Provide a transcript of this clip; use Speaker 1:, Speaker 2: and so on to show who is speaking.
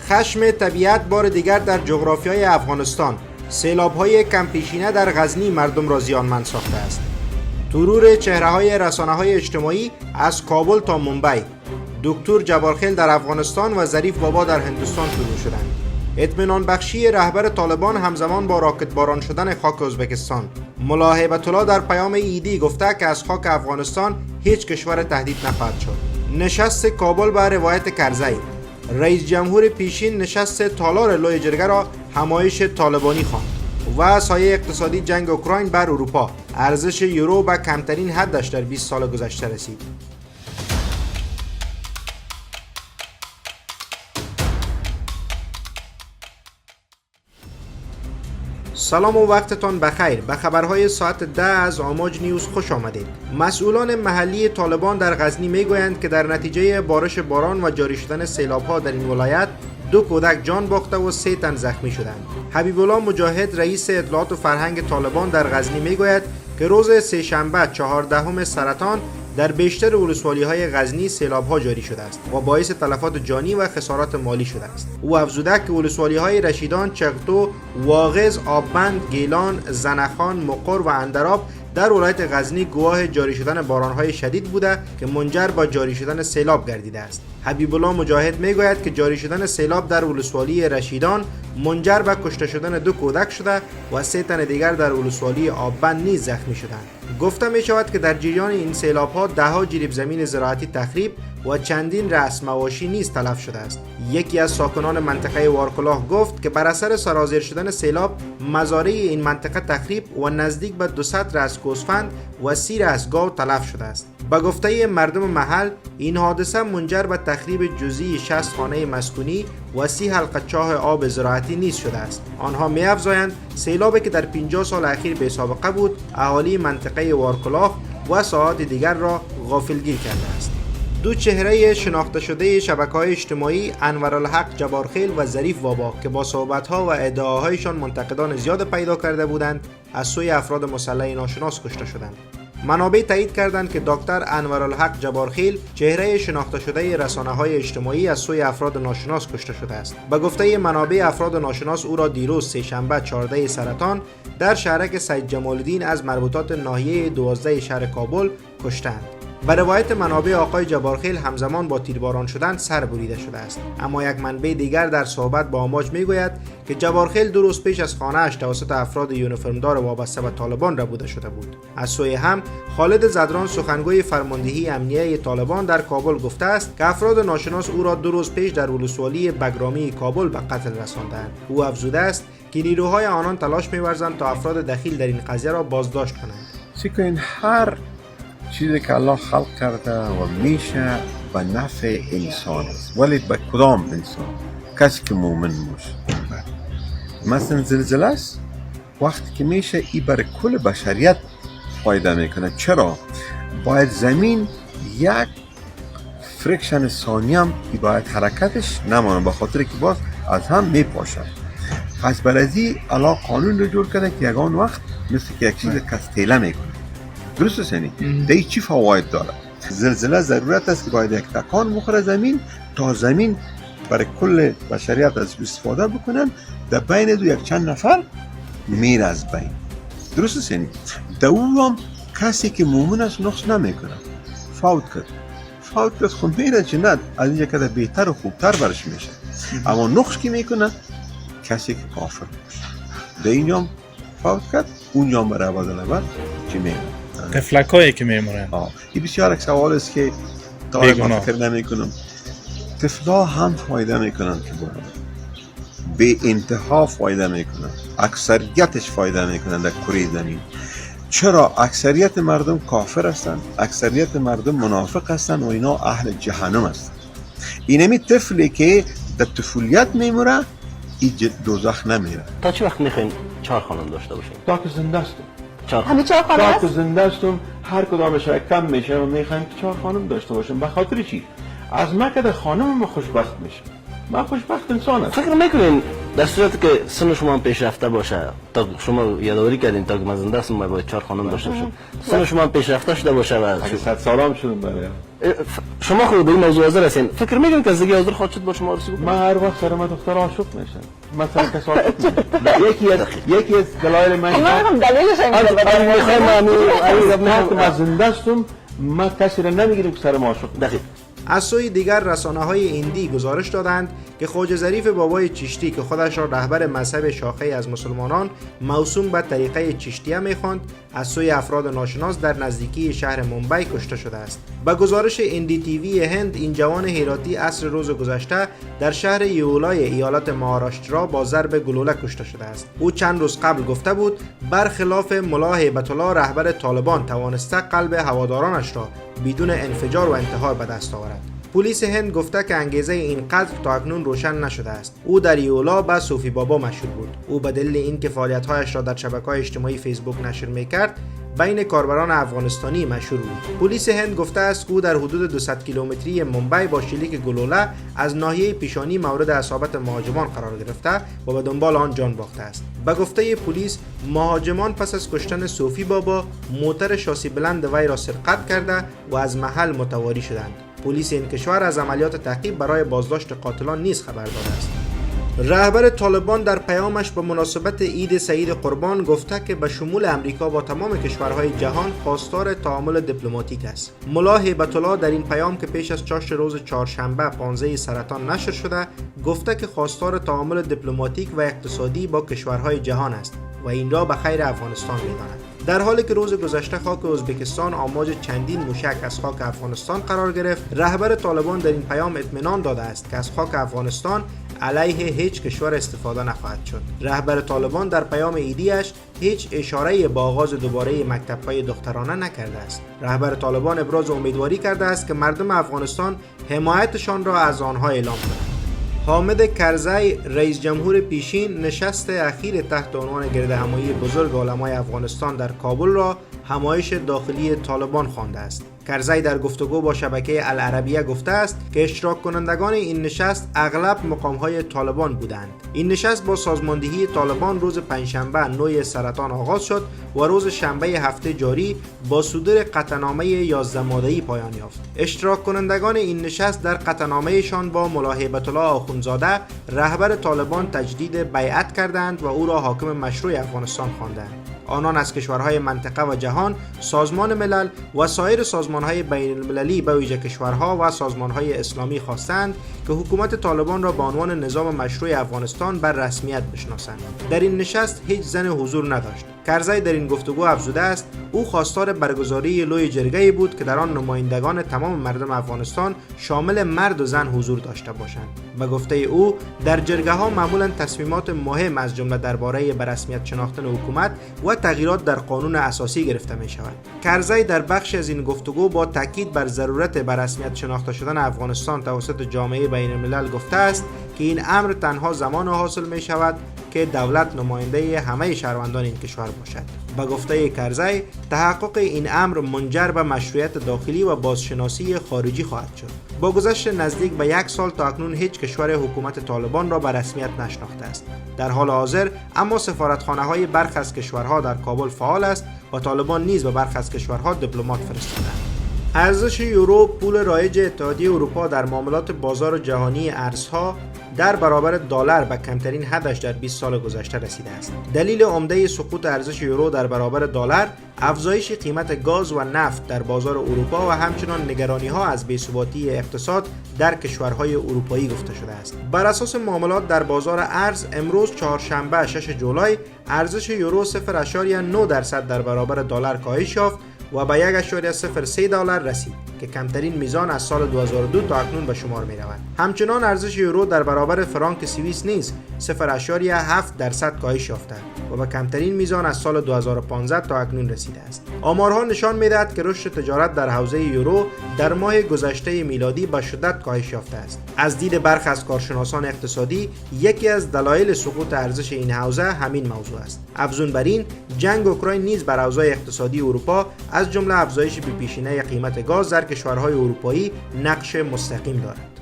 Speaker 1: خشم طبیعت بار دیگر در جغرافیای افغانستان. سیلاب‌های کمپیشینه در غزنی مردم را زیانمند ساخته است. ترور چهره‌های رسانه‌های اجتماعی از کابل تا منبی. دکتر جبارخیل در افغانستان و ظریف بابا در هندوستان ترور شدند. اطمینان بخشی رهبر طالبان همزمان با راکت باران شدن خاک ازبکستان. ملا هیبت الله در پیام ایدی گفته که از خاک افغانستان هیچ کشور تهدید نخواهد شد. نشست کابل به روایت کرزی. رئیس جمهور پیشین نشست تالار لوی جرگه را همایش طالبانی خواند و سایه اقتصادی جنگ اوکراین بر اروپا. ارزش یورو به کمترین حدش در 20 سال گذشته رسید. سلام و وقتتان بخیر. به خبرهای ساعت 10 از آماج نیوز خوش آمدید. مسئولان محلی طالبان در غزنی میگویند که در نتیجه بارش باران و جاری شدن سیلاب‌ها در این ولایت 2 کودک جان باخته و 3 تن زخمی شدند. حبیب الله مجاهد رئیس اطلاعات و فرهنگ طالبان در غزنی میگوید که روز سه‌شنبه 14 سرطان در بیشتر ولسوالی‌های غزنی سیلاب‌ها جاری شده است و باعث تلفات جانی و خسارات مالی شده است. او افزوده که ولسوالی‌های رشیدان، چغتو، واغظ، آببند، گیلان، زنخان، مقر و اندراب در ولایت غزنی گواه جاری شدن باران‌های شدید بوده که منجر به جاری شدن سیلاب گردیده است. حبیب الله مجاهد میگوید که جاری شدن سیلاب در ولسوالی رشیدان منجر به کشته شدن 2 کودک شده و 3 تن دیگر در ولسوالی آببند نیز زخمی شدند. گفته می شود که در جریان این سیلاب‌ها 10 جریب زمین زراعتی تخریب و چندین رأس مواشی نیز تلف شده است. یکی از ساکنان منطقه وارکلاه گفت که بر اثر سرازیر شدن سیلاب مزارع این منطقه تخریب و نزدیک به 200 رأس گوسفند و 30 رأس گاو تلف شده است. به گفته مردم محل این حادثه منجر به تخریب جزئی 60 خانه مسکونی و 30 حلقه چاه آب زراعتی نیز شده است. آنها می‌افزایند سیلابی که در 50 سال اخیر بی سابقه بود اهالی منطقه وارکلاه و ساحات دیگر را غافلگیر کرده است. 2 چهره شناخته شده شبکه‌های اجتماعی انورالحق جبارخیل و ظریف بابا که با صحبت‌ها و ادعاهایشان منتقدان زیاد پیدا کرده بودند از سوی افراد مسلح ناشناس کشته شدند. منابع تایید کردند که دکتر انورالحق جبارخیل چهره شناخته شده رسانه‌های اجتماعی از سوی افراد ناشناس کشته شده است. به گفته منابع افراد ناشناس او را دیروز سه‌شنبه 14 سرطان در شهرک سید جمال الدین از مربوطات ناحیه 12 شهر کابل کشتند. به روایت منابع آقای جبارخیل همزمان با تیرباران شدن سر بریده شده است. اما یک منبع دیگر در صحبت با آماج میگوید که جبارخیل 2 روز پیش از خانه‌اش توسط افراد یونیفرمدار وابسته به طالبان ربوده شده بود. از سوی هم خالد زدران سخنگوی فرماندهی امنیه طالبان در کابل گفته است که افراد ناشناس او را 2 روز پیش در ولسوالی بگرامی کابل به قتل رساندند. او افزوده است که نیروهای آنان تلاش می‌ورزند تا افراد دخیل در این قضیه را بازداشت کنند.
Speaker 2: هر چیزی که الله خلق کرده و میشه به نفع انسان است، ولی به کدام انسان؟ کسی که مومن باشه. مثلا زلزله است وقتی که میشه ای برای کل بشریت فایده میکنه. چرا؟ باید زمین یک فریکشن ثانی هم باید حرکتش نمانه، به خاطر که باز از هم میپاشه. پس برازی الله قانون رو جور کرده که یگان وقت مثل که یک چیز کستیله میکنه. درست است؟ یعنی دیگه چی فواید داره؟ زلزله ضرورت است که باید یک تکان بخوره زمین تا زمین برای کل بشریت از استفاده بکنن. در بین دو یک چند نفر میر از بین. درست است؟ یعنی در هم کسی که مومن است نقص نمیکنه. فوت کرد خود میره جنت، از اینجا که بهتر و خوبتر برش میشه. اما نقص کی میکنه؟ کسی که کافر باشه. در اینجا فوت کرد، اونجا برای عبادت چی میکنه؟
Speaker 3: تفلکایی که میمونن.
Speaker 2: این بسیار یک سوال است که من فکر نمی کنم. طفلا هم فایده میکنن که به انتها فایده میکنن، اکثریتش فایده میکنن در کره زمین. چرا؟ اکثریت مردم کافر هستند، اکثریت مردم منافق هستند و اینا اهل جهنم هستند. اینمی طفلی که در طفولیت میموره این دوزخ نمیره.
Speaker 4: تا چه وقت میخواین 4 خانم داشته باشین؟
Speaker 5: تا که زنده هستم.
Speaker 6: همه 4 خانم هست؟
Speaker 5: تا که زنده هستم هر کدامش کم میشه و میخوایم که 4 خانم داشته باشم. به خاطر چی؟ از من که در خانم ما خوشبخت میشه. من خوشبخت انسان هستم.
Speaker 4: فکر میکنین در صورتی که سن شما هم پیشرفته باشه، تا شما یادآوری کردین تا که من زنده هستم باید 4 خانم داشته باشم، سن شما هم پیشرفته شده باشه و
Speaker 5: اگه 100 سالم شدم برای
Speaker 4: شما خود به این موضوع حاضر هستین، فکر میکنین که زندگی حاضر خواهد شد با شما آرزو
Speaker 5: من هر وقت سر من دختر عاشق میشن. مثلا کس عاشق میشن. یکی از دلایل من
Speaker 6: هم دلیلش
Speaker 5: وقتی من زنده هستم من کسی را نمیگیرم که سر ما عاشق میشه.
Speaker 4: دقیق.
Speaker 1: از سوی دیگر رسانه‌های هندی گزارش دادند که خواجه ظریف بابای چشتی که خودش را رهبر مذهب شاخه از مسلمانان موسوم به طریقه چشتیه می‌خواند، از سوی افراد ناشناس در نزدیکی شهر ممبئی کشته شده است. به گزارش NDTV هند، این جوان هراتی عصر روز گذشته در شهر یولای ایالت مهاراشترا با ضرب گلوله کشته شده است. او چند روز قبل گفته بود برخلاف ملا هیبت الله رهبر طالبان توانسته قلب هوادارانش را بدون انفجار و انتحار به دست آورد. پلیس هند گفته که انگیزه این قتل تا اکنون روشن نشده است. او در یولا به صوفی بابا مشهور بود. او به دلیل اینکه فعالیت‌هایش را در شبکه‌های اجتماعی فیسبوک نشر می‌کرد، بین کاربران افغانستانی مشهور بود. پلیس هند گفته است که او در حدود 200 کیلومتری ممبئی با شلیک گلوله از ناحیه پیشانی مورد اصابت مهاجمان قرار گرفته و به دنبال آن جان باخته است. به گفته پلیس، مهاجمان پس از کشتن صوفی بابا موتر شاسی بلند وی را سرقت کرده و از محل متواری شدند. پلیس این کشور از عملیات تعقیب برای بازداشت قاتلان نیز خبر داده است. رهبر طالبان در پیامش به مناسبت عید سعید قربان گفته که به شمول امریکا با تمام کشورهای جهان خواستار تعامل دیپلماتیک است. ملا هیبت الله در این پیام که پیش از چاشت روز چهارشنبه 15 سرطان نشر شده، گفته که خواستار تعامل دیپلماتیک و اقتصادی با کشورهای جهان است و این را به خیر افغانستان می‌داند. در حالی که روز گذشته خاک ازبکستان آماج چندین موشک از خاک افغانستان قرار گرفت، رهبر طالبان در این پیام اطمینان داده است که از خاک افغانستان علیه هیچ کشور استفاده نخواهد شد. رهبر طالبان در پیام عیدیش هیچ اشاره‌ای به آغاز دوباره مکتب‌های دخترانه نکرده است. رهبر طالبان ابراز امیدواری کرده است که مردم افغانستان حمایتشان را از آنها اعلام کنند. حامد کرزی، رئیس جمهور پیشین، نشست اخیر تحت عنوان گردهمایی بزرگ علمای افغانستان در کابل را همایش داخلی طالبان خوانده است. کرزی در گفتگو با شبکه العربیه گفته است که اشتراک کنندگان این نشست اغلب مقامهای طالبان بودند. این نشست با سازماندهی طالبان روز پنجشنبه 9 سرطان آغاز شد و روز شنبه هفته جاری با صدور قطعنامه 11 ماده‌ای پایان یافت. اشتراک کنندگان این نشست در قطعنامه‌شان با ملا هیبت الله آخوندزاده رهبر طالبان تجدید بیعت کردند و او را حاکم مشروع افغانستان خواندند. آنان از کشورهای منطقه و جهان، سازمان ملل و سایر سازمانهای بین المللی به ویژه کشورها و سازمانهای اسلامی خواستند که حکومت طالبان را به عنوان نظام مشروع افغانستان بر رسمیت بشناسند. در این نشست هیچ زن حضور نداشت. کرزی در این گفتگو افزوده است او خواستار برگزاری لوی جرگه‌ای بود که در آن نمایندگان تمام مردم افغانستان شامل مرد و زن حضور داشته باشند. به گفته او در جرگه‌ها معمولاً تصمیمات مهم از جمله درباره به رسمیت شناختن حکومت و تغییرات در قانون اساسی گرفته می شود. کرزی در بخش از این گفتگو با تاکید بر ضرورت به رسمیت شناخته شدن افغانستان توسط جامعه بین الملل گفته است که این امر تنها زمان حاصل می شود که دولت نماینده همه شهروندان این کشور باشد. به گفته کرزی، تحقق این امر منجر به مشروعیت داخلی و بازشناسی خارجی خواهد شد. با گذشت نزدیک به 1 سال تا اکنون هیچ کشور حکومت طالبان را به رسمیت نشناخته است. در حال حاضر اما سفارتخانه‌های برخی از کشورها در کابل فعال است و طالبان نیز به برخی از کشورها دیپلمات فرستادند. ارزش یورو، پول رایج اتحادیه اروپا در معاملات بازار جهانی ارزها، در برابر دلار به کمترین حدش در 20 سال گذشته رسیده است. دلیل عمده سقوط ارزش یورو در برابر دلار افزایش قیمت گاز و نفت در بازار اروپا و همچنین نگرانی‌ها از بی‌ثباتی اقتصاد در کشورهای اروپایی گفته شده است. بر اساس معاملات در بازار ارز امروز چهارشنبه 6 جولای ارزش یورو 0.9% در برابر دلار کاهش یافت و به 1.03 دلار رسید که کمترین میزان از سال 2002 تا اکنون به شمار می رود. همچنان ارزش یورو در برابر فرانک سوئیس نیز 0.7% کاهش یافته و به کمترین میزان از سال 2015 تا اکنون رسیده است. آمارها نشان می‌دهد که رشد تجارت در حوزه یورو در ماه گذشته میلادی به شدت کاهش یافته است. از دید برخی از کارشناسان اقتصادی، یکی از دلایل سقوط ارزش این حوزه همین موضوع است. افزون بر این، جنگ اوکراین نیز بر اوضاع اقتصادی اروپا از جمله افزایش بی‌پیشینه قیمت گاز در کشورهای اروپایی نقش مستقیم دارد.